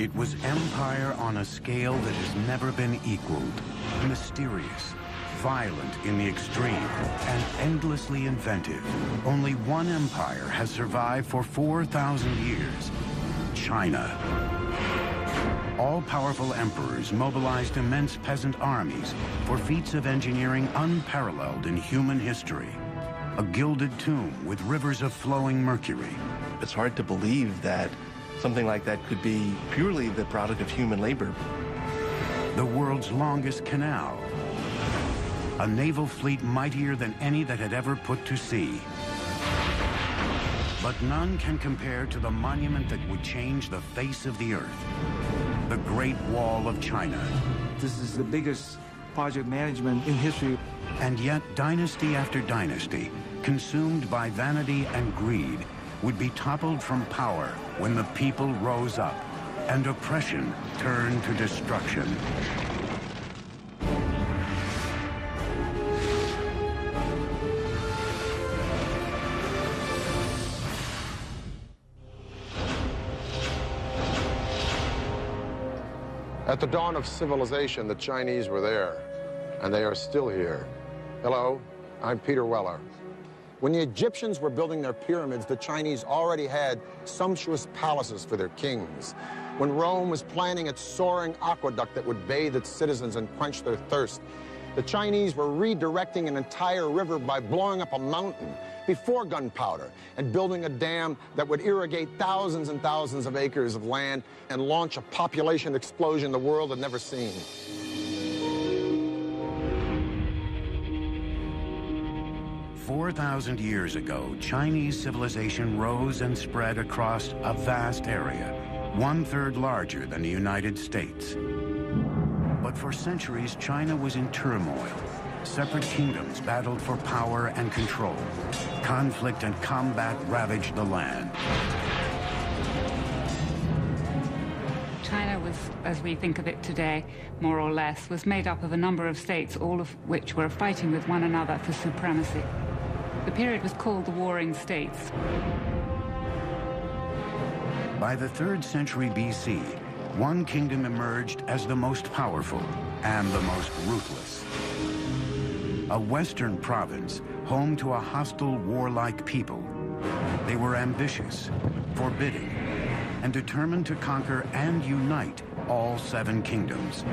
It was empire on a scale that has never been equaled. Mysterious, violent in the extreme, and endlessly inventive. Only one empire has survived for 4,000 years: China. All-powerful emperors mobilized immense peasant armies for feats of engineering unparalleled in human history. A gilded tomb with rivers of flowing mercury. It's hard to believe that something like that could be purely the product of human labor. The world's longest canal. A naval fleet mightier than any that had ever put to sea. But none can compare to the monument that would change the face of the earth. The Great Wall of China. This is the biggest project management in history. And yet, dynasty after dynasty, consumed by vanity and greed, would be toppled from power when the people rose up and oppression turned to destruction. At the dawn of civilization, the Chinese were there, and they are still here. Hello, I'm Peter Weller. When the Egyptians were building their pyramids, the Chinese already had sumptuous palaces for their kings. When Rome was planning its soaring aqueduct that would bathe its citizens and quench their thirst, the Chinese were redirecting an entire river by blowing up a mountain before gunpowder and building a dam that would irrigate thousands and thousands of acres of land and launch a population explosion the world had never seen. 4,000 years ago, Chinese civilization rose and spread across a vast area, 1/3 larger than the United States. But for centuries, China was in turmoil. Separate kingdoms battled for power and control. Conflict and combat ravaged the land. China was, as we think of it today, more or less, was made up of a number of states, all of which were fighting with one another for supremacy. The period was called the Warring States. By the 3rd century BC, one kingdom emerged as the most powerful and the most ruthless. A western province home to a hostile, warlike people. They were ambitious, forbidding, and determined to conquer and unite all 7 kingdoms.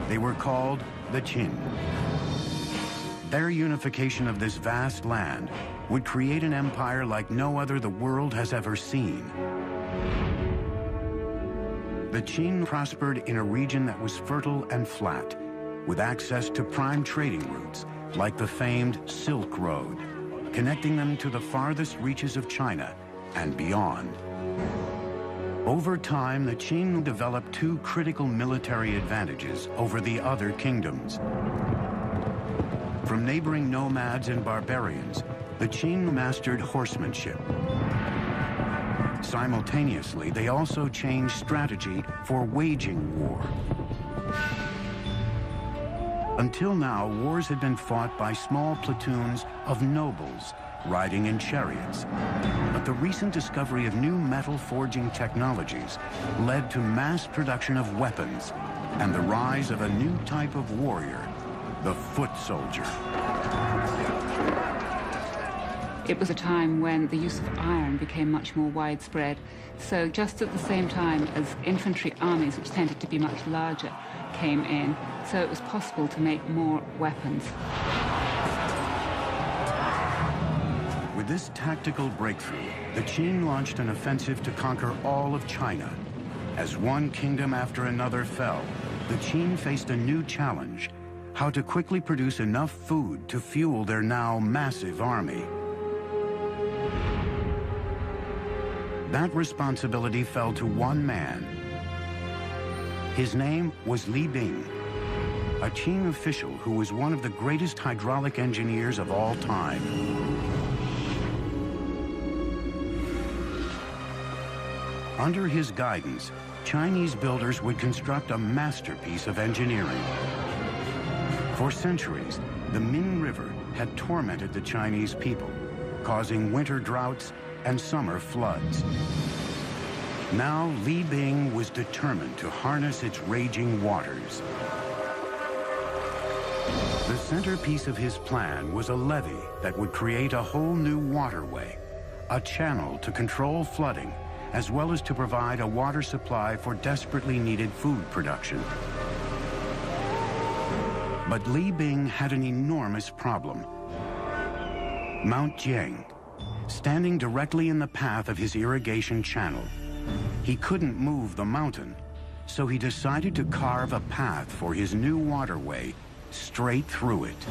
They were called the Qin. Their unification of this vast land would create an empire like no other the world has ever seen. The Qin prospered in a region that was fertile and flat, with access to prime trading routes like the famed Silk Road, connecting them to the farthest reaches of China and beyond. Over time, the Qin developed 2 critical military advantages over the other kingdoms. From neighboring nomads and barbarians, the Qin mastered horsemanship. Simultaneously, they also changed strategy for waging war. Until now, wars had been fought by small platoons of nobles riding in chariots. But the recent discovery of new metal forging technologies led to mass production of weapons and the rise of a new type of warrior, the foot soldier. It was a time when the use of iron became much more widespread. So just at the same time as infantry armies, which tended to be much larger, came in, so it was possible to make more weapons. With this tactical breakthrough, the Qin launched an offensive to conquer all of China. As one kingdom after another fell, the Qin faced a new challenge: how to quickly produce enough food to fuel their now massive army. That responsibility fell to one man. His name was Li Bing, a Qin official who was one of the greatest hydraulic engineers of all time. Under his guidance, Chinese builders would construct a masterpiece of engineering. For centuries, the Min River had tormented the Chinese people, causing winter droughts and summer floods. Now Li Bing was determined to harness its raging waters. The centerpiece of his plan was a levee that would create a whole new waterway, a channel to control flooding, as well as to provide a water supply for desperately needed food production. But Li Bing had an enormous problem. Mount Jiang, standing directly in the path of his irrigation channel. He couldn't move the mountain, so he decided to carve a path for his new waterway straight through it.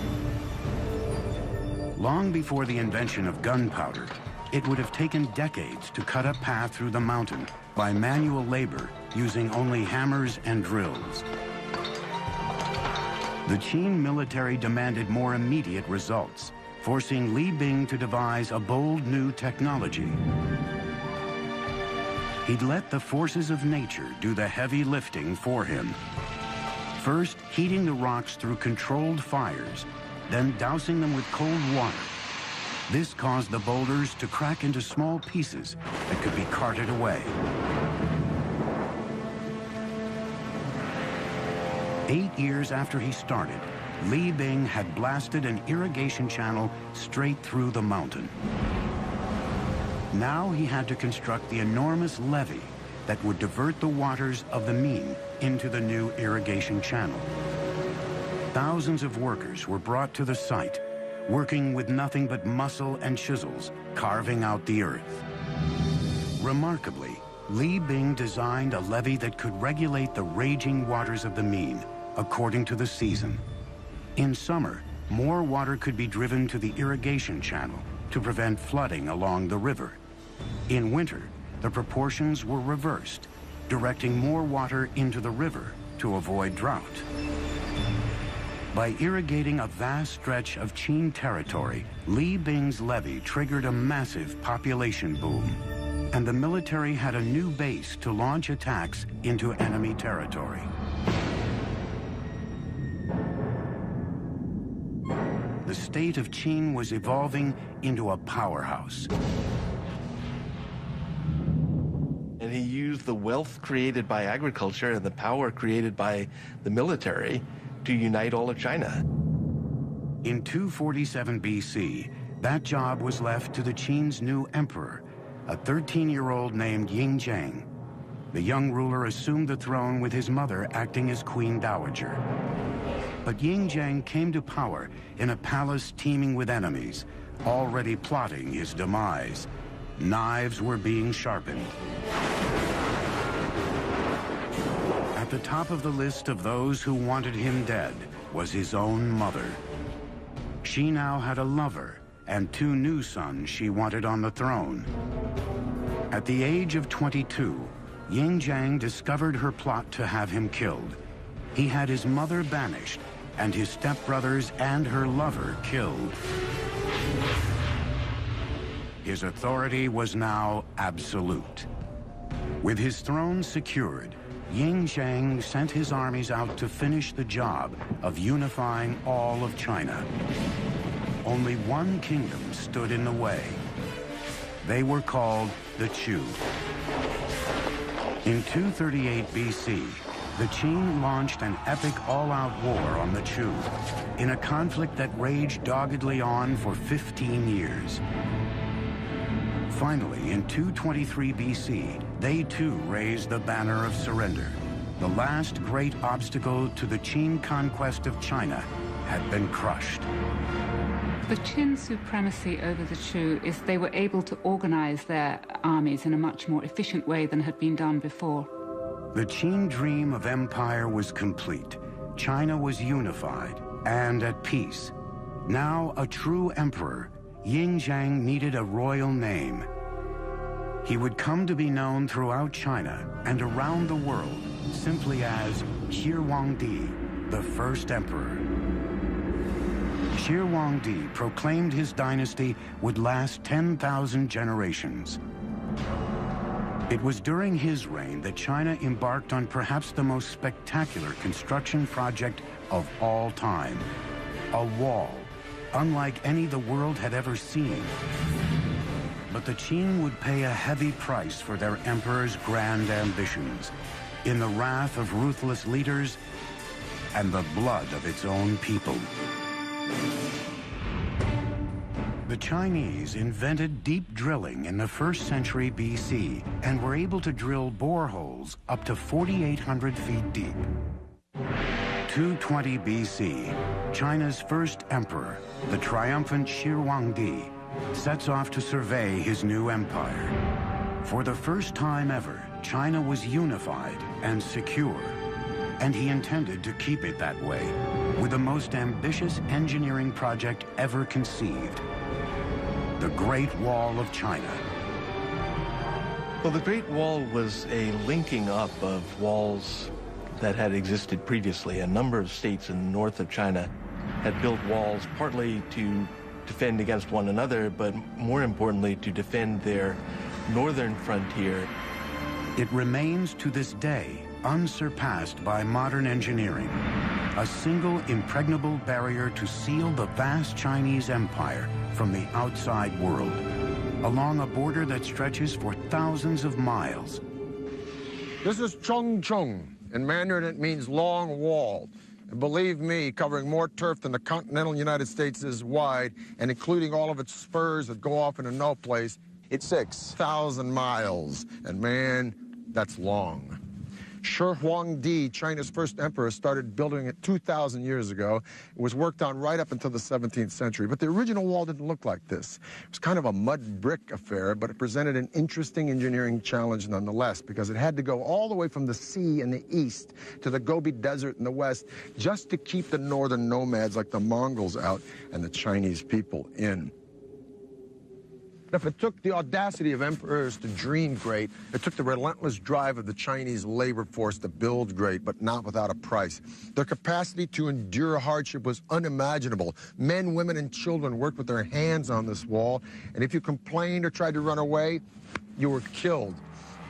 Long before the invention of gunpowder, it would have taken decades to cut a path through the mountain by manual labor using only hammers and drills. The Qin military demanded more immediate results, forcing Li Bing to devise a bold new technology. He'd let the forces of nature do the heavy lifting for him. First, heating the rocks through controlled fires, then dousing them with cold water. This caused the boulders to crack into small pieces that could be carted away. 8 years after he started, Li Bing had blasted an irrigation channel straight through the mountain. Now he had to construct the enormous levee that would divert the waters of the Min into the new irrigation channel. Thousands of workers were brought to the site, working with nothing but muscle and chisels, carving out the earth. Remarkably, Li Bing designed a levee that could regulate the raging waters of the Min according to the season. In summer, more water could be driven to the irrigation channel to prevent flooding along the river. In winter, the proportions were reversed, directing more water into the river to avoid drought. By irrigating a vast stretch of Qin territory, Li Bing's levee triggered a massive population boom, and the military had a new base to launch attacks into enemy territory. The state of Qin was evolving into a powerhouse. And he used the wealth created by agriculture and the power created by the military to unite all of China. In 247 BC, that job was left to the Qin's new emperor, a 13-year-old named Yingjiang. The young ruler assumed the throne with his mother acting as queen dowager. But Yingjiang came to power in a palace teeming with enemies, already plotting his demise. Knives were being sharpened. At the top of the list of those who wanted him dead was his own mother. She now had a lover and 2 new sons she wanted on the throne. At the age of 22, Yingjiang discovered her plot to have him killed. He had his mother banished and his stepbrothers and her lover killed. His authority was now absolute. With his throne secured, Yingjiang sent his armies out to finish the job of unifying all of China. Only one kingdom stood in the way. They were called the Chu. In 238 BC, the Qin launched an epic all-out war on the Chu in a conflict that raged doggedly on for 15 years. Finally, in 223 BC, they too raised the banner of surrender. The last great obstacle to the Qin conquest of China had been crushed. The Qin supremacy over the Chu is they were able to organize their armies in a much more efficient way than had been done before. The Qin dream of empire was complete. China was unified and at peace. Now a true emperor, Yingjiang needed a royal name. He would come to be known throughout China and around the world simply as Shi Huangdi, the first emperor. Shi Huangdi proclaimed his dynasty would last 10,000 generations. It was during his reign that China embarked on perhaps the most spectacular construction project of all time, a wall, unlike any the world had ever seen. But the Qing would pay a heavy price for their emperor's grand ambitions, in the wrath of ruthless leaders and the blood of its own people. The Chinese invented deep drilling in the 1st century BC and were able to drill boreholes up to 4,800 feet deep. 220 BC, China's first emperor, the triumphant Shi Huangdi, sets off to survey his new empire. For the first time ever, China was unified and secure, and he intended to keep it that way with the most ambitious engineering project ever conceived: the Great Wall of China. Well, the Great Wall was a linking up of walls that had existed previously. A number of states in the north of China had built walls partly to defend against one another, but more importantly, to defend their northern frontier. It remains to this day unsurpassed by modern engineering, a single impregnable barrier to seal the vast Chinese empire from the outside world, along a border that stretches for thousands of miles. This is Chongcheng. In Mandarin, it means long wall. And believe me, covering more turf than the continental United States is wide, and including all of its spurs that go off into no place, it's 6,000 miles. And man, that's long. Shi Huangdi, China's first emperor, started building it 2,000 years ago. It was worked on right up until the 17th century. But the original wall didn't look like this. It was kind of a mud brick affair, but it presented an interesting engineering challenge nonetheless, because it had to go all the way from the sea in the east to the Gobi Desert in the west, just to keep the northern nomads like the Mongols out and the Chinese people in. If it took the audacity of emperors to dream great, it took the relentless drive of the Chinese labor force to build great, but not without a price. Their capacity to endure hardship was unimaginable. Men, women, and children worked with their hands on this wall, and if you complained or tried to run away, you were killed.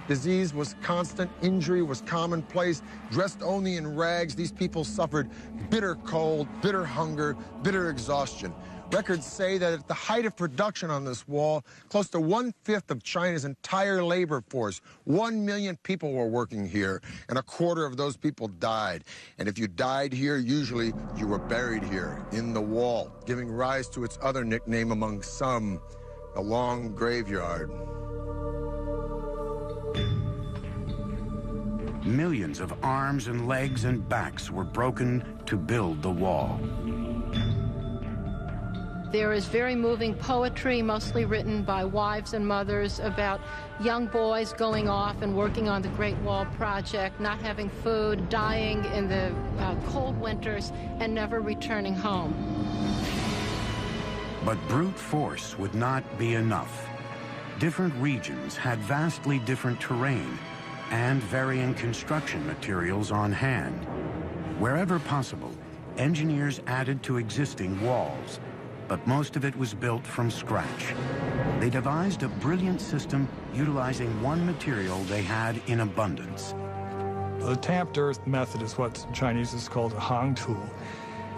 Disease was constant, injury was commonplace. Dressed only in rags, these people suffered bitter cold, bitter hunger, bitter exhaustion. Records say that at the height of production on this wall, close to 1/5 of China's entire labor force, 1 million people were working here, and 1/4 of those people died. And if you died here, usually you were buried here, in the wall, giving rise to its other nickname among some, the Long Graveyard. Millions of arms and legs and backs were broken to build the wall. There is very moving poetry, mostly written by wives and mothers, about young boys going off and working on the Great Wall Project, not having food, dying in the cold winters, and never returning home. But brute force would not be enough. Different regions had vastly different terrain and varying construction materials on hand. Wherever possible, engineers added to existing walls, but most of it was built from scratch. They devised a brilliant system utilizing one material they had in abundance. The tamped earth method is what Chinese is called a hangtu.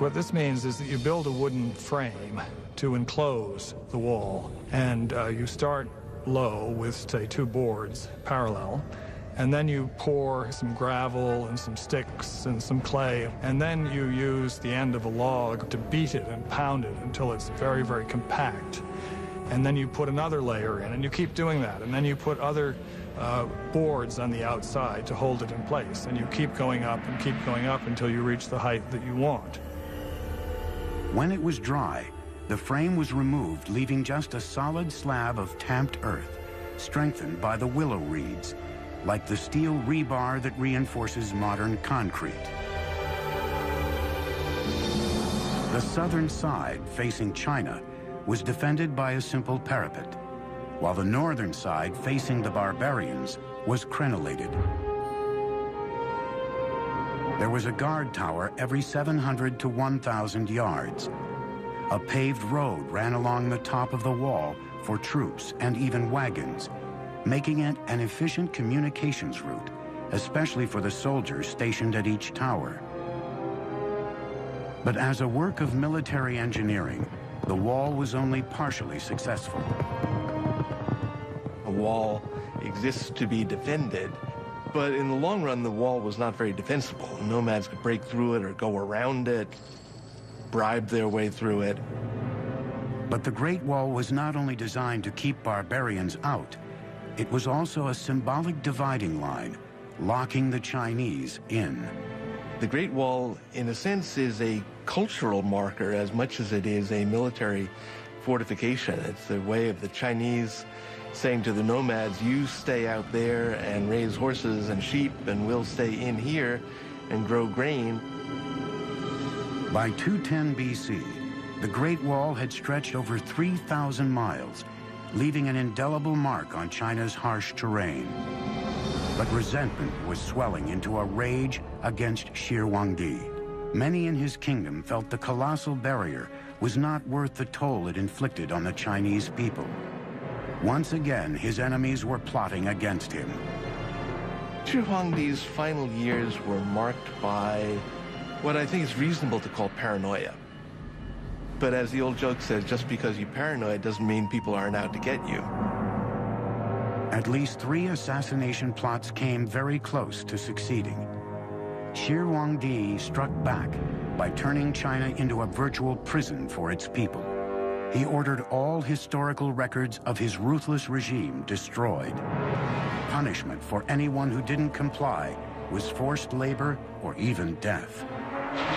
What this means is that you build a wooden frame to enclose the wall, and you start low with, say, 2 boards parallel, and then you pour some gravel and some sticks and some clay, and then you use the end of a log to beat it and pound it until it's very, very compact. And then you put another layer in, and you keep doing that, and then you put other boards on the outside to hold it in place, and you keep going up and keep going up until you reach the height that you want. When it was dry, the frame was removed, leaving just a solid slab of tamped earth, strengthened by the willow reeds, like the steel rebar that reinforces modern concrete. The southern side, facing China, was defended by a simple parapet, while the northern side, facing the barbarians, was crenellated. There was a guard tower every 700 to 1,000 yards. A paved road ran along the top of the wall for troops and even wagons, making it an efficient communications route, especially for the soldiers stationed at each tower. But as a work of military engineering, the wall was only partially successful. wall exists to be defended. But in the long run, the wall was not very defensible. Nomads could break through it or go around it, bribe their way through it. But the Great Wall was not only designed to keep barbarians out, it was also a symbolic dividing line, locking the Chinese in. The Great Wall, in a sense, is a cultural marker as much as it is a military fortification. It's the way of the Chinese saying to the nomads, you stay out there and raise horses and sheep, and we'll stay in here and grow grain. By 210 BC, the Great Wall had stretched over 3,000 miles, leaving an indelible mark on China's harsh terrain. But resentment was swelling into a rage against Shi Huangdi. Many in his kingdom felt the colossal barrier was not worth the toll it inflicted on the Chinese people. Once again, his enemies were plotting against him. Shi Huangdi's final years were marked by what I think is reasonable to call paranoia. But as the old joke says, just because you're paranoid doesn't mean people aren't out to get you. At least 3 assassination plots came very close to succeeding. Shi Huangdi struck back by turning China into a virtual prison for its people. He ordered all historical records of his ruthless regime destroyed. Punishment for anyone who didn't comply was forced labor or even death.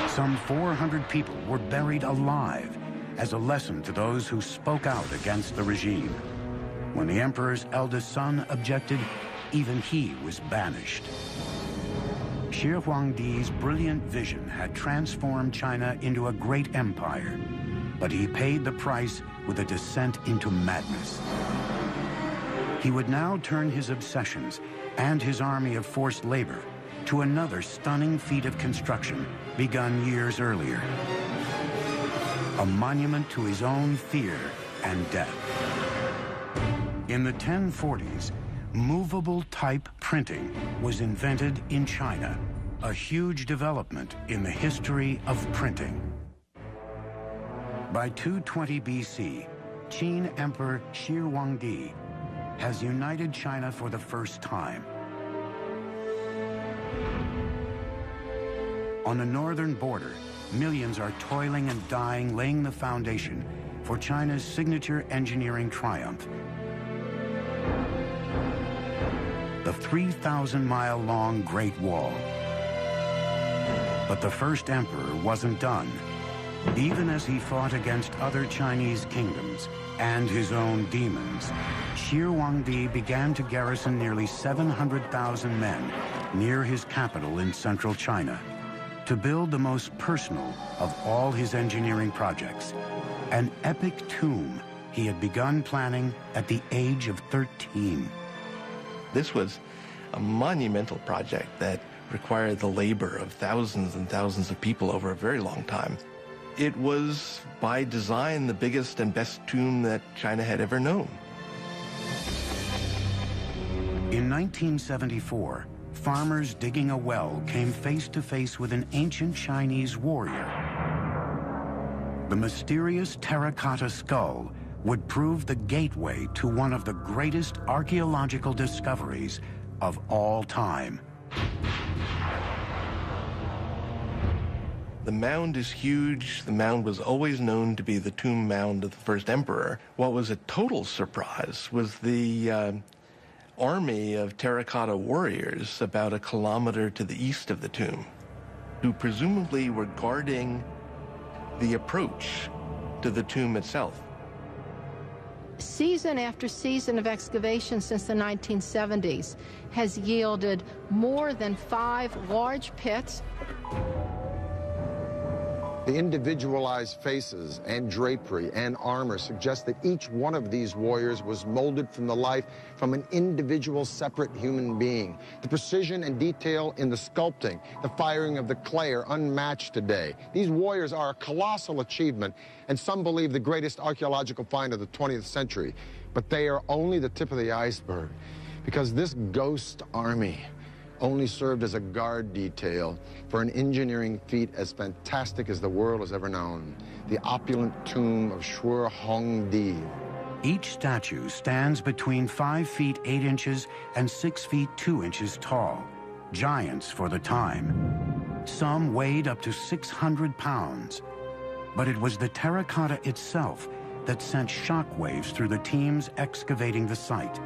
Some 400 people were buried alive as a lesson to those who spoke out against the regime. When the emperor's eldest son objected, even he was banished. Shi Huangdi's brilliant vision had transformed China into a great empire, but he paid the price with a descent into madness. He would now turn his obsessions and his army of forced labor to another stunning feat of construction begun years earlier. A monument to his own fear and death. In the 1040s, movable type printing was invented in China, a huge development in the history of printing. By 220 BC, Qin Emperor Shi Huangdi has united China for the first time. On the northern border, millions are toiling and dying, laying the foundation for China's signature engineering triumph. The 3,000-mile-long Great Wall. But the first emperor wasn't done. Even as he fought against other Chinese kingdoms and his own demons, Shi Huangdi began to garrison nearly 700,000 men near his capital in central China to build the most personal of all his engineering projects, an epic tomb he had begun planning at the age of 13. This was a monumental project that required the labor of thousands and thousands of people over a very long time. It was, by design, the biggest and best tomb that China had ever known. In 1974, farmers digging a well came face to face with an ancient Chinese warrior. The mysterious terracotta skull would prove the gateway to one of the greatest archaeological discoveries of all time. The mound is huge. The mound was always known to be the tomb mound of the first emperor. What was a total surprise was the army of terracotta warriors about a kilometer to the east of the tomb, who presumably were guarding the approach to the tomb itself. Season after season of excavation since the 1970s has yielded more than 5 large pits. The individualized faces and drapery and armor suggest that each one of these warriors was molded from the life from an individual separate human being. The precision and detail in the sculpting, the firing of the clay are unmatched today. These warriors are a colossal achievement, and some believe the greatest archaeological find of the 20th century. But they are only the tip of the iceberg, because this ghost army only served as a guard detail for an engineering feat as fantastic as the world has ever known, the opulent tomb of Shi Huangdi. Each statue stands between 5 feet 8 inches and 6 feet 2 inches tall, giants for the time. Some weighed up to 600 pounds. But it was the terracotta itself that sent shockwaves through the teams excavating the site.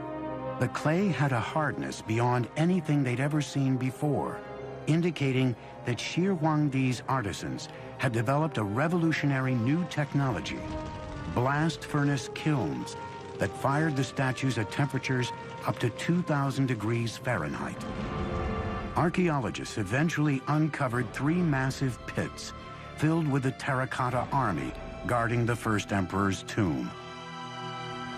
The clay had a hardness beyond anything they'd ever seen before, indicating that Shir Huangdi's artisans had developed a revolutionary new technology: blast furnace kilns that fired the statues at temperatures up to 2,000 degrees Fahrenheit. Archaeologists eventually uncovered 3 massive pits filled with the terracotta army guarding the first emperor's tomb.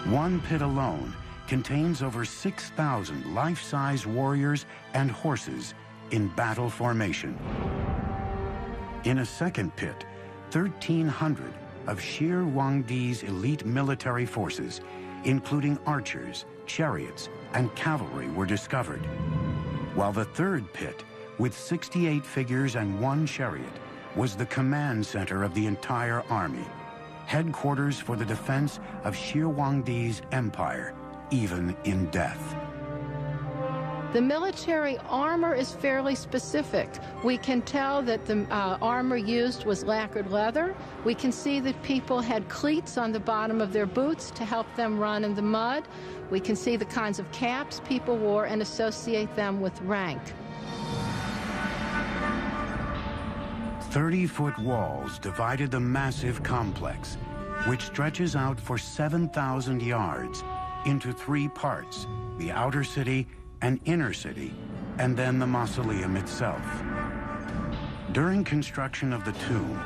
One pit alone contains over 6,000 life-size warriors and horses in battle formation. In a second pit, 1,300 of Shir Huangdi's elite military forces, including archers, chariots, and cavalry, were discovered. While the third pit, with 68 figures and 1 chariot, was the command center of the entire army, headquarters for the defense of Shir Huangdi's empire, even in death. The military armor is fairly specific. We can tell that the armor used was lacquered leather. We can see that people had cleats on the bottom of their boots to help them run in the mud. We can see the kinds of caps people wore and associate them with rank. 30-foot walls divided the massive complex, which stretches out for 7,000 yards, into 3 parts: the outer city, an inner city, and then the mausoleum itself. During construction of the tomb,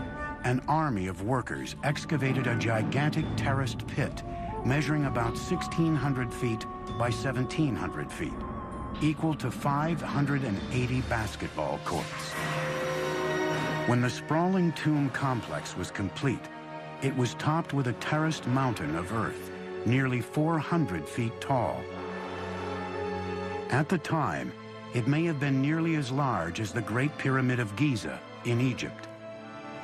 an army of workers excavated a gigantic terraced pit measuring about 1,600 feet by 1,700 feet, equal to 580 basketball courts. When the sprawling tomb complex was complete, it was topped with a terraced mountain of earth, nearly 400 feet tall. At the time, it may have been nearly as large as the Great Pyramid of Giza in Egypt.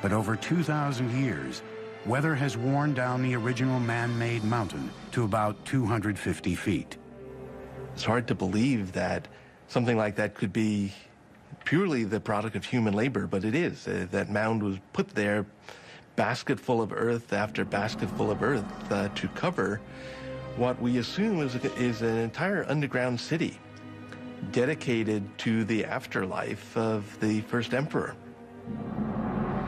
But over 2,000 years, weather has worn down the original man-made mountain to about 250 feet. It's hard to believe that something like that could be purely the product of human labor, but it is. That mound was put there, basketful of earth after basketful of earth, to cover what we assume is an entire underground city dedicated to the afterlife of the first emperor.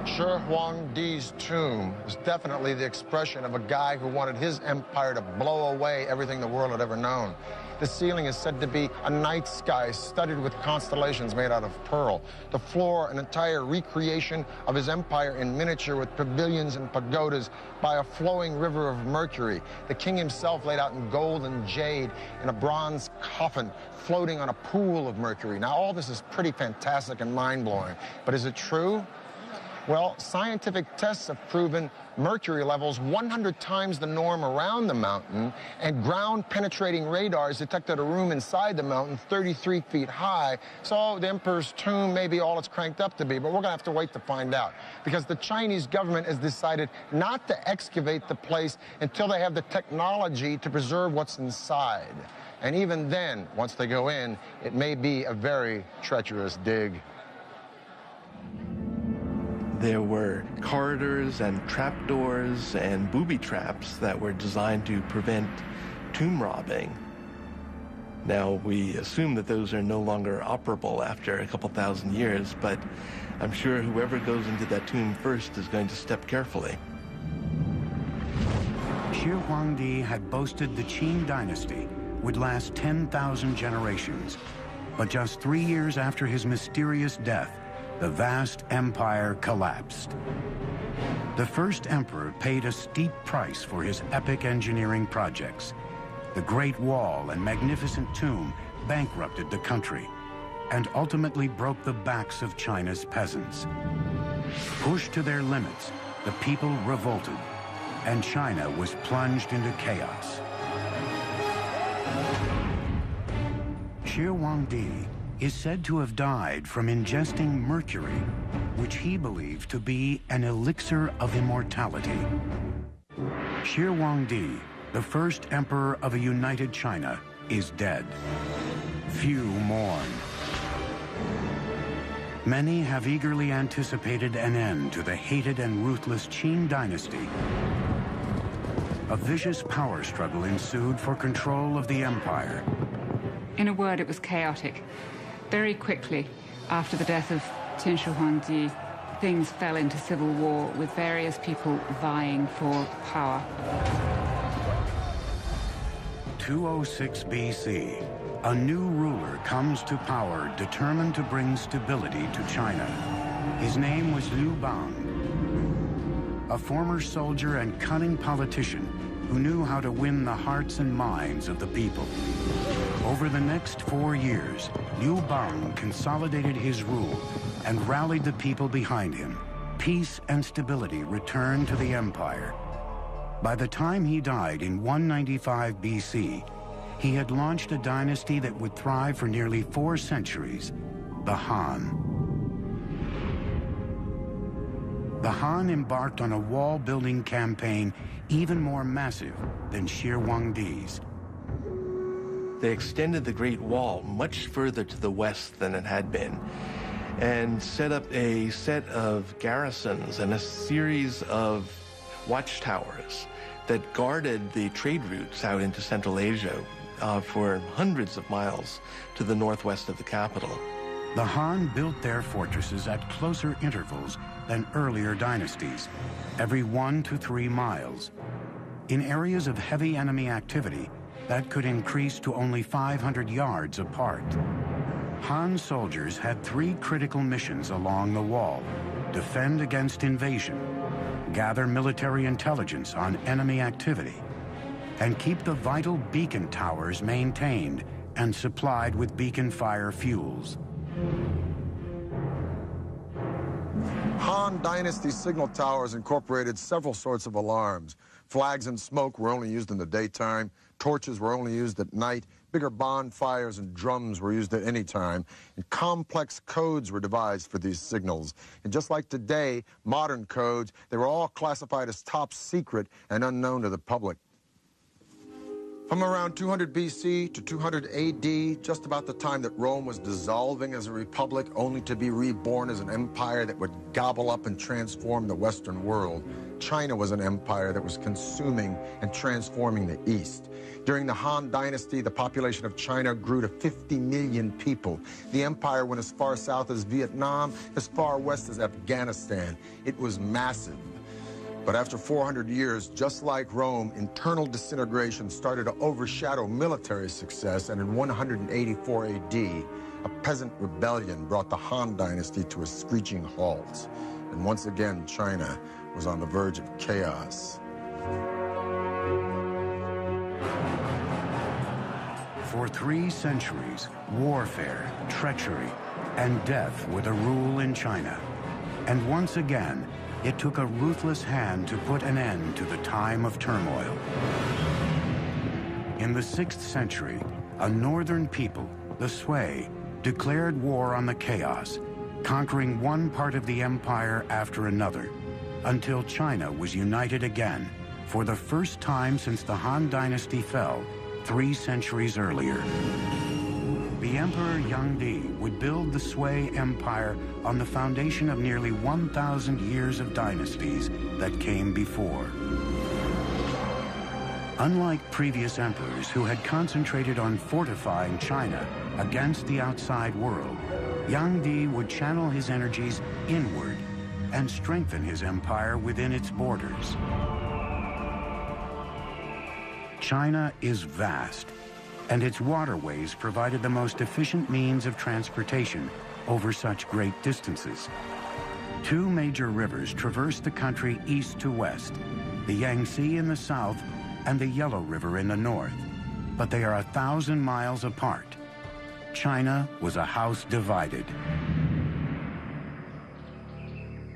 Shir Huangdi's tomb is definitely the expression of a guy who wanted his empire to blow away everything the world had ever known. The ceiling is said to be a night sky studded with constellations made out of pearl. The floor, an entire recreation of his empire in miniature with pavilions and pagodas by a flowing river of mercury. The king himself laid out in gold and jade in a bronze coffin floating on a pool of mercury. Now, all this is pretty fantastic and mind-blowing, but is it true? Well, scientific tests have proven mercury levels 100 times the norm around the mountain, and ground-penetrating radars detected a room inside the mountain 33 feet high. So the emperor's tomb may be all it's cranked up to be, but we're going to have to wait to find out, because the Chinese government has decided not to excavate the place until they have the technology to preserve what's inside. And even then, once they go in, it may be a very treacherous dig. There were corridors and trapdoors and booby traps that were designed to prevent tomb robbing. Now, we assume that those are no longer operable after a couple thousand years, but I'm sure whoever goes into that tomb first is going to step carefully. Shir Huangdi had boasted the Qin dynasty would last 10,000 generations, but just 3 years after his mysterious death, the vast empire collapsed. The first emperor paid a steep price for his epic engineering projects. The Great Wall and magnificent tomb bankrupted the country and ultimately broke the backs of China's peasants. Pushed to their limits, the people revolted, and China was plunged into chaos. Shir Huangdi is said to have died from ingesting mercury, which he believed to be an elixir of immortality. Shir Huangdi the first emperor of a united China, is dead. Few mourn. Many have eagerly anticipated an end to the hated and ruthless Qing dynasty. A vicious power struggle ensued for control of the empire. In a word, it was chaotic. Very quickly, after the death of Qin Shi Huangdi, things fell into civil war with various people vying for power. 206 BC, a new ruler comes to power determined to bring stability to China. His name was Liu Bang, a former soldier and cunning politician who knew how to win the hearts and minds of the people. Over the next 4 years, Liu Bang consolidated his rule and rallied the people behind him. Peace and stability returned to the empire. By the time he died in 195 BC, he had launched a dynasty that would thrive for nearly 4 centuries, the Han. The Han embarked on a wall-building campaign even more massive than Shi Huangdi's. They extended the Great Wall much further to the west than it had been, and set up a set of garrisons and a series of watchtowers that guarded the trade routes out into Central Asia for hundreds of miles to the northwest of the capital. The Han built their fortresses at closer intervals than earlier dynasties, every 1 to 3 miles. In areas of heavy enemy activity, that could increase to only 500 yards apart. Han soldiers had 3 critical missions along the wall: defend against invasion, gather military intelligence on enemy activity, and keep the vital beacon towers maintained and supplied with beacon fire fuels. Han Dynasty signal towers incorporated several sorts of alarms. Flags and smoke were only used in the daytime. Torches were only used at night. Bigger bonfires and drums were used at any time. And complex codes were devised for these signals. And just like today, modern codes, they were all classified as top secret and unknown to the public. From around 200 BC to 200 AD, just about the time that Rome was dissolving as a republic, only to be reborn as an empire that would gobble up and transform the Western world, China was an empire that was consuming and transforming the East. During the Han Dynasty, the population of China grew to 50 million people. The empire went as far south as Vietnam, as far west as Afghanistan. It was massive. But after 400 years, just like Rome, internal disintegration started to overshadow military success, and in 184 AD, a peasant rebellion brought the Han Dynasty to a screeching halt. And once again, China was on the verge of chaos. For 3 centuries, warfare, treachery, and death were the rule in China. And once again, it took a ruthless hand to put an end to the time of turmoil. In the 6th century, a northern people, the Sui, declared war on the chaos, conquering one part of the empire after another, until China was united again, for the first time since the Han Dynasty fell 3 centuries earlier. The Emperor Yangdi would build the Sui Empire on the foundation of nearly 1,000 years of dynasties that came before. Unlike previous emperors who had concentrated on fortifying China against the outside world, Yangdi would channel his energies inward and strengthen his empire within its borders. China is vast, and its waterways provided the most efficient means of transportation over such great distances. 2 major rivers traverse the country east to west, the Yangtze in the south and the Yellow River in the north, but they are 1,000 miles apart. China was a house divided.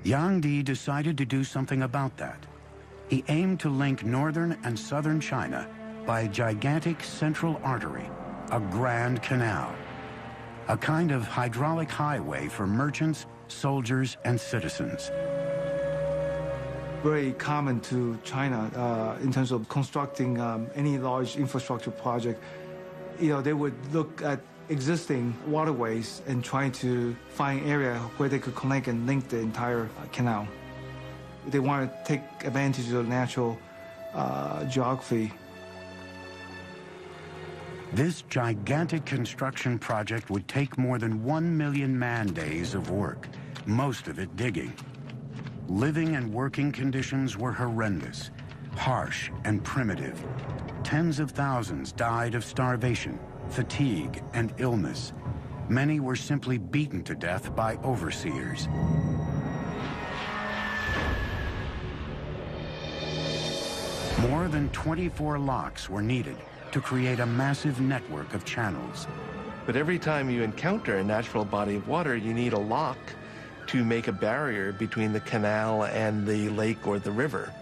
Yangdi decided to do something about that. He aimed to link northern and southern China by a gigantic central artery, a grand canal, a kind of hydraulic highway for merchants, soldiers, and citizens. very common to China in terms of constructing any large infrastructure project. They would look at existing waterways and try to find area where they could connect and link the entire canal. They want to take advantage of the natural geography. This gigantic construction project would take more than 1 million man-days of work, most of it digging. Living and working conditions were horrendous, harsh and primitive. Tens of thousands died of starvation, fatigue, and illness. Many were simply beaten to death by overseers. More than 24 locks were needed to create a massive network of channels. But every time you encounter a natural body of water, you need a lock to make a barrier between the canal and the lake or the river.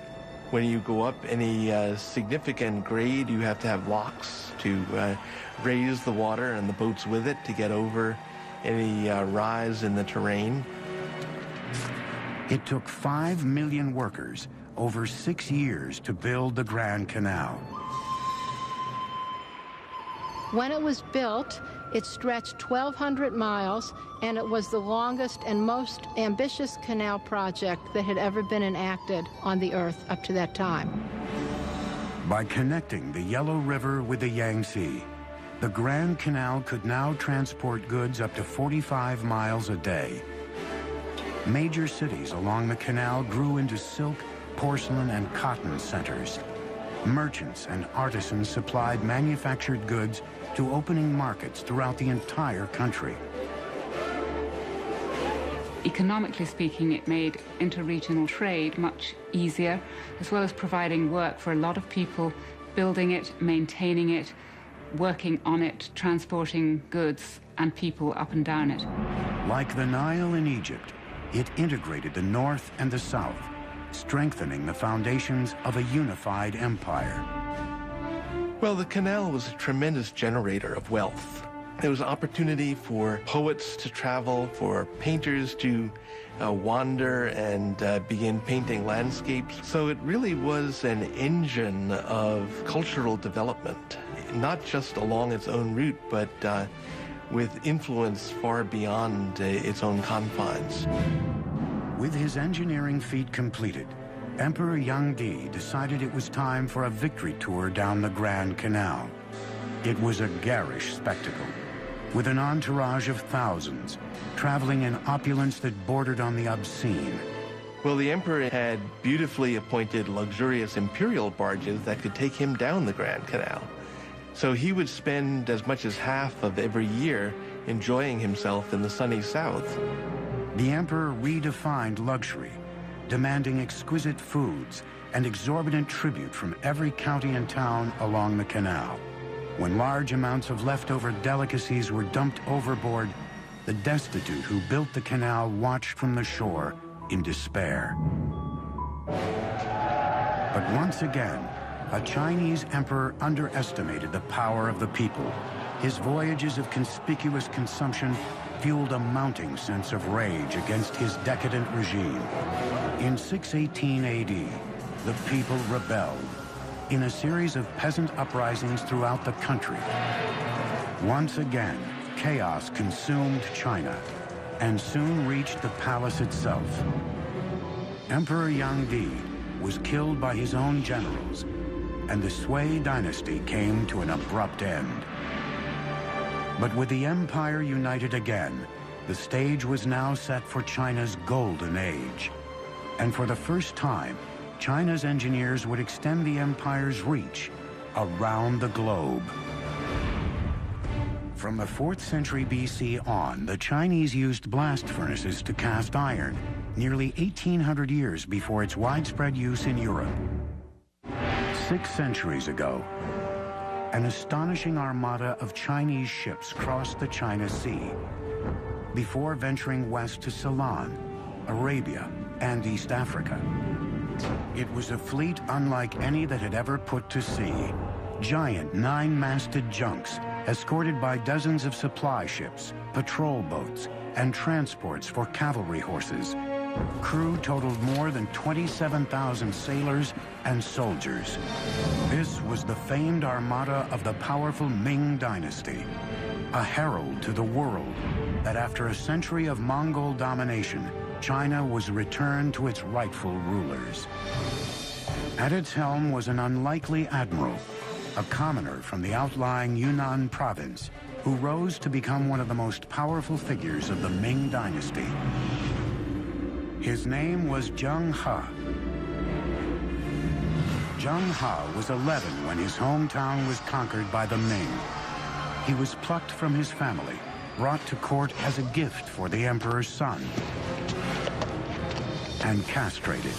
When you go up any significant grade, you have to have locks to raise the water and the boats with it to get over any rise in the terrain. It took 5 million workers over 6 years to build the Grand Canal. When it was built, it stretched 1,200 miles, and it was the longest and most ambitious canal project that had ever been enacted on the Earth up to that time. By connecting the Yellow River with the Yangtze, the Grand Canal could now transport goods up to 45 miles a day. Major cities along the canal grew into silk, porcelain, and cotton centers. Merchants and artisans supplied manufactured goods to opening markets throughout the entire country. Economically speaking, it made interregional trade much easier, as well as providing work for a lot of people, building it, maintaining it, working on it, transporting goods and people up and down it. Like the Nile in Egypt, it integrated the North and the South, strengthening the foundations of a unified empire. Well, the canal was a tremendous generator of wealth. There was opportunity for poets to travel, for painters to wander and begin painting landscapes. So it really was an engine of cultural development, not just along its own route, but with influence far beyond its own confines. With his engineering feat completed, Emperor Yangdi decided it was time for a victory tour down the Grand Canal. It was a garish spectacle, with an entourage of thousands, traveling in opulence that bordered on the obscene. Well, the emperor had beautifully appointed luxurious imperial barges that could take him down the Grand Canal. So he would spend as much as half of every year enjoying himself in the sunny south. The emperor redefined luxury, demanding exquisite foods and exorbitant tribute from every county and town along the canal. When large amounts of leftover delicacies were dumped overboard, the destitute who built the canal watched from the shore in despair. But once again, a Chinese emperor underestimated the power of the people. His voyages of conspicuous consumption fueled a mounting sense of rage against his decadent regime. In 618 AD, the people rebelled in a series of peasant uprisings throughout the country. Once again, chaos consumed China and soon reached the palace itself. Emperor Yangdi was killed by his own generals, and the Sui dynasty came to an abrupt end. But with the empire united again, the stage was now set for China's golden age. And for the first time, China's engineers would extend the empire's reach around the globe. From the 4th century BC on, the Chinese used blast furnaces to cast iron, nearly 1,800 years before its widespread use in Europe. 6 centuries ago, an astonishing armada of Chinese ships crossed the China Sea before venturing west to Ceylon, Arabia, and East Africa. It was a fleet unlike any that had ever put to sea. Giant 9-masted junks escorted by dozens of supply ships, patrol boats, and transports for cavalry horses Crew totaled more than 27,000 sailors and soldiers. This was the famed armada of the powerful Ming dynasty, a herald to the world that after a century of Mongol domination, China was returned to its rightful rulers. At its helm was an unlikely admiral, a commoner from the outlying Yunnan province, who rose to become one of the most powerful figures of the Ming dynasty. His name was Zheng He. Zheng He was 11 when his hometown was conquered by the Ming. He was plucked from his family, brought to court as a gift for the emperor's son, and castrated.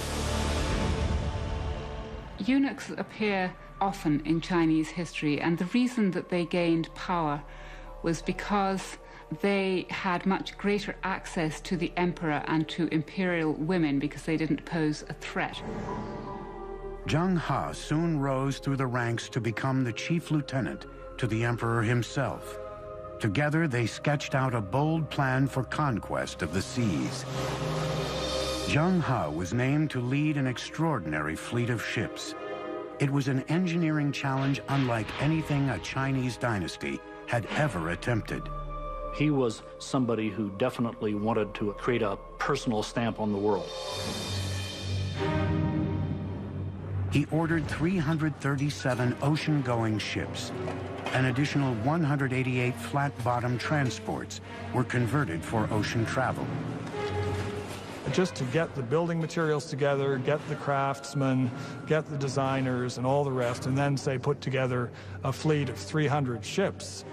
Eunuchs appear often in Chinese history, and the reason that they gained power was because they had much greater access to the emperor and to imperial women because they didn't pose a threat. Zheng He soon rose through the ranks to become the chief lieutenant to the emperor himself. Together, they sketched out a bold plan for conquest of the seas. Zheng He was named to lead an extraordinary fleet of ships. It was an engineering challenge unlike anything a Chinese dynasty had ever attempted. He was somebody who definitely wanted to create a personal stamp on the world. He ordered 337 ocean-going ships. An additional 188 flat-bottom transports were converted for ocean travel. Just to get the building materials together, get the craftsmen, get the designers and all the rest, and then, say, put together a fleet of 300 ships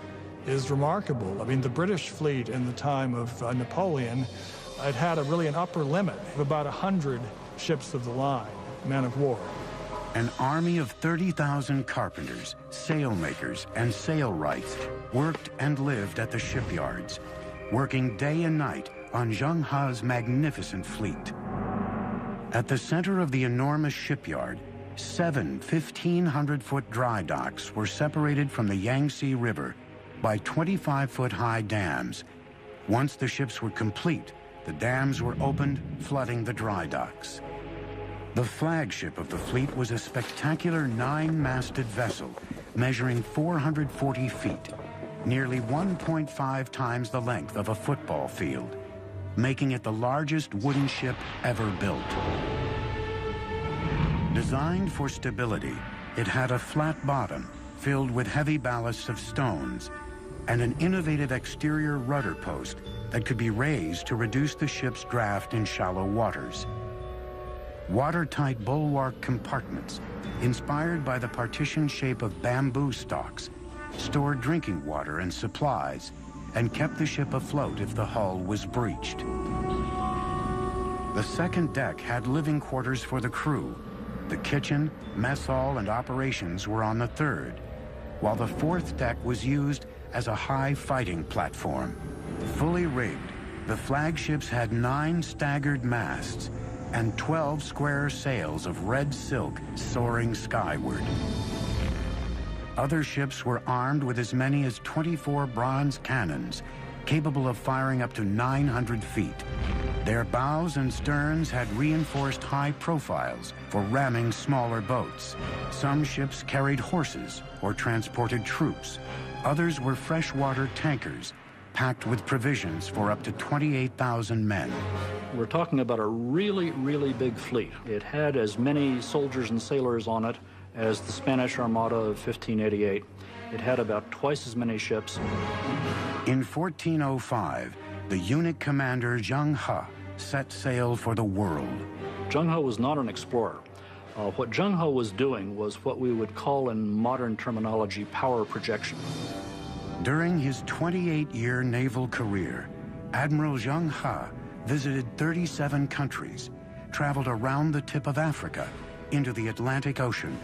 is remarkable. I mean, the British fleet in the time of Napoleon, it had an upper limit of about 100 ships of the line, men of war. An army of 30,000 carpenters, sailmakers, and sailwrights worked and lived at the shipyards, working day and night on Zheng He's magnificent fleet. At the center of the enormous shipyard, 7 1,500-foot dry docks were separated from the Yangtze River by 25-foot-high dams. Once the ships were complete, the dams were opened, flooding the dry docks. The flagship of the fleet was a spectacular 9-masted vessel measuring 440 feet, nearly 1.5 times the length of a football field, making it the largest wooden ship ever built. Designed for stability, it had a flat bottom filled with heavy ballasts of stones and an innovative exterior rudder post that could be raised to reduce the ship's draft in shallow waters. Watertight bulwark compartments, inspired by the partition shape of bamboo stalks, stored drinking water and supplies, and kept the ship afloat if the hull was breached. The second deck had living quarters for the crew. The kitchen, mess hall, and operations were on the third, while the fourth deck was used as a high fighting platform. Fully rigged, the flagships had 9 staggered masts and 12 square sails of red silk soaring skyward. Other ships were armed with as many as 24 bronze cannons, capable of firing up to 900 feet. Their bows and sterns had reinforced high profiles for ramming smaller boats. Some ships carried horses or transported troops. Others were freshwater tankers, packed with provisions for up to 28,000 men. We're talking about a really, really big fleet. It had as many soldiers and sailors on it as the Spanish Armada of 1588. It had about twice as many ships. In 1405, the eunuch commander Zheng He set sail for the world. Zheng He was not an explorer. What Zheng He was doing was what we would call in modern terminology power projection. During his 28-year naval career, Admiral Zheng He visited 37 countries, traveled around the tip of Africa into the Atlantic Ocean,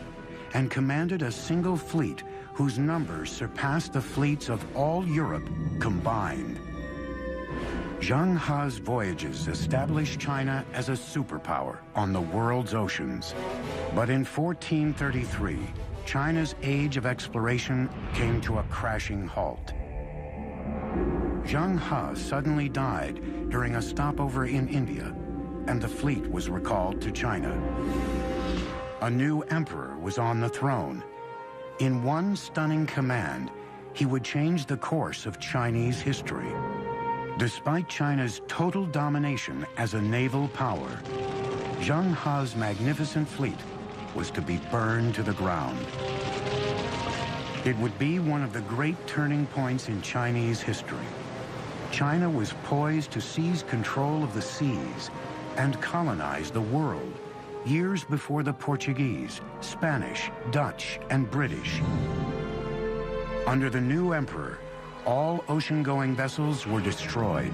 and commanded a single fleet whose numbers surpassed the fleets of all Europe combined. Zheng He's voyages established China as a superpower on the world's oceans. But in 1433, China's age of exploration came to a crashing halt. Zheng He suddenly died during a stopover in India, and the fleet was recalled to China. A new emperor was on the throne. In one stunning command, he would change the course of Chinese history. Despite China's total domination as a naval power, Zheng He's magnificent fleet was to be burned to the ground. It would be one of the great turning points in Chinese history. China was poised to seize control of the seas and colonize the world years before the Portuguese, Spanish, Dutch, and British. Under the new emperor, all ocean-going vessels were destroyed.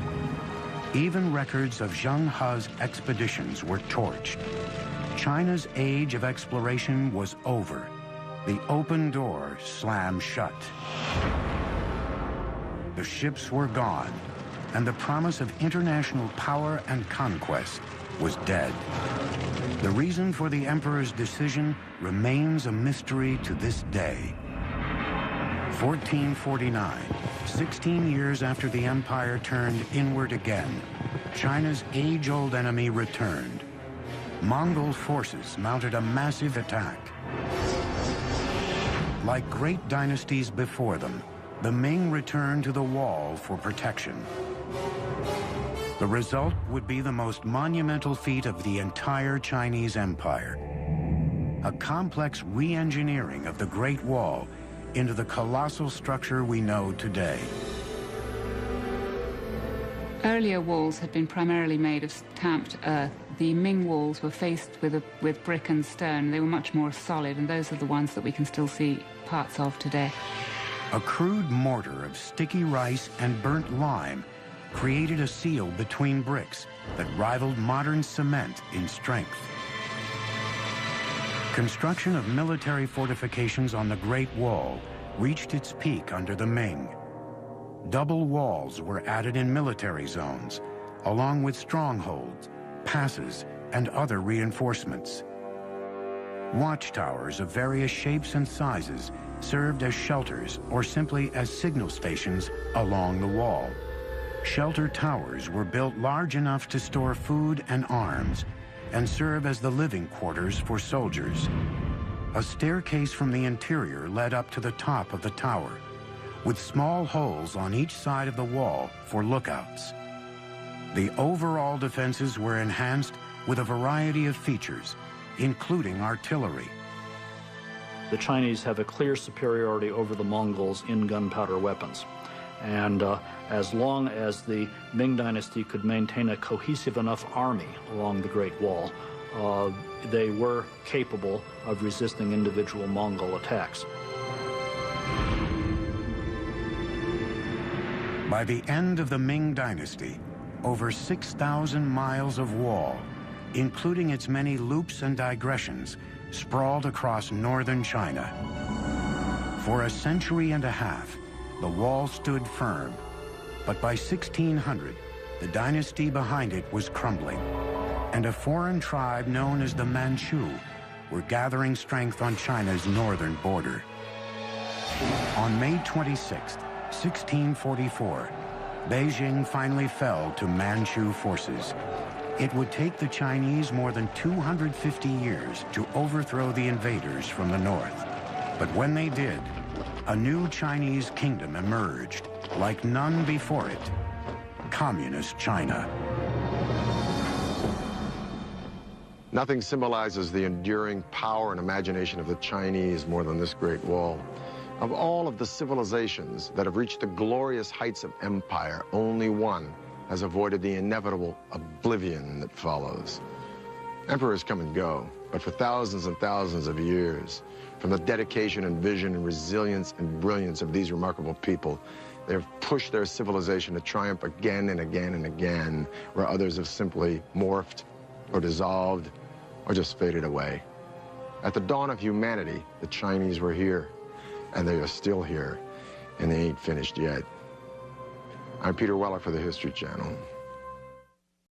Even records of Zheng He's expeditions were torched. China's age of exploration was over. The open door slammed shut. The ships were gone, and the promise of international power and conquest was dead. The reason for the emperor's decision remains a mystery to this day. 1449, 16 years after the empire turned inward again, China's age-old enemy returned. Mongol forces mounted a massive attack. Like great dynasties before them, the Ming returned to the wall for protection. The result would be the most monumental feat of the entire Chinese empire. A complex re-engineering of the Great Wall into the colossal structure we know today. Earlier walls had been primarily made of stamped earth. The Ming walls were faced with brick and stone. They were much more solid, and those are the ones that we can still see parts of today. A crude mortar of sticky rice and burnt lime created a seal between bricks that rivaled modern cement in strength. Construction of military fortifications on the Great Wall reached its peak under the Ming. Double walls were added in military zones, along with strongholds, passes, and other reinforcements. Watchtowers of various shapes and sizes served as shelters or simply as signal stations along the wall. Shelter towers were built large enough to store food and arms and serve as the living quarters for soldiers. A staircase from the interior led up to the top of the tower, with small holes on each side of the wall for lookouts. The overall defenses were enhanced with a variety of features, including artillery. The Chinese have a clear superiority over the Mongols in gunpowder weapons. And as long as the Ming Dynasty could maintain a cohesive enough army along the Great Wall, they were capable of resisting individual Mongol attacks. By the end of the Ming Dynasty, over 6,000 miles of wall, including its many loops and digressions, sprawled across northern China. For a century and a half, the wall stood firm, but by 1600, the dynasty behind it was crumbling, and a foreign tribe known as the Manchu were gathering strength on China's northern border. On May 26, 1644, Beijing finally fell to Manchu forces. It would take the Chinese more than 250 years to overthrow the invaders from the north. But when they did, a new Chinese kingdom emerged, like none before it, Communist China. Nothing symbolizes the enduring power and imagination of the Chinese more than this Great Wall. Of all of the civilizations that have reached the glorious heights of empire, only one has avoided the inevitable oblivion that follows. Emperors come and go, but for thousands and thousands of years, from the dedication and vision and resilience and brilliance of these remarkable people, they have pushed their civilization to triumph again and again and again, where others have simply morphed or dissolved or just faded away. At the dawn of humanity, the Chinese were here, and they are still here, and they ain't finished yet. I'm Peter Weller for the History Channel.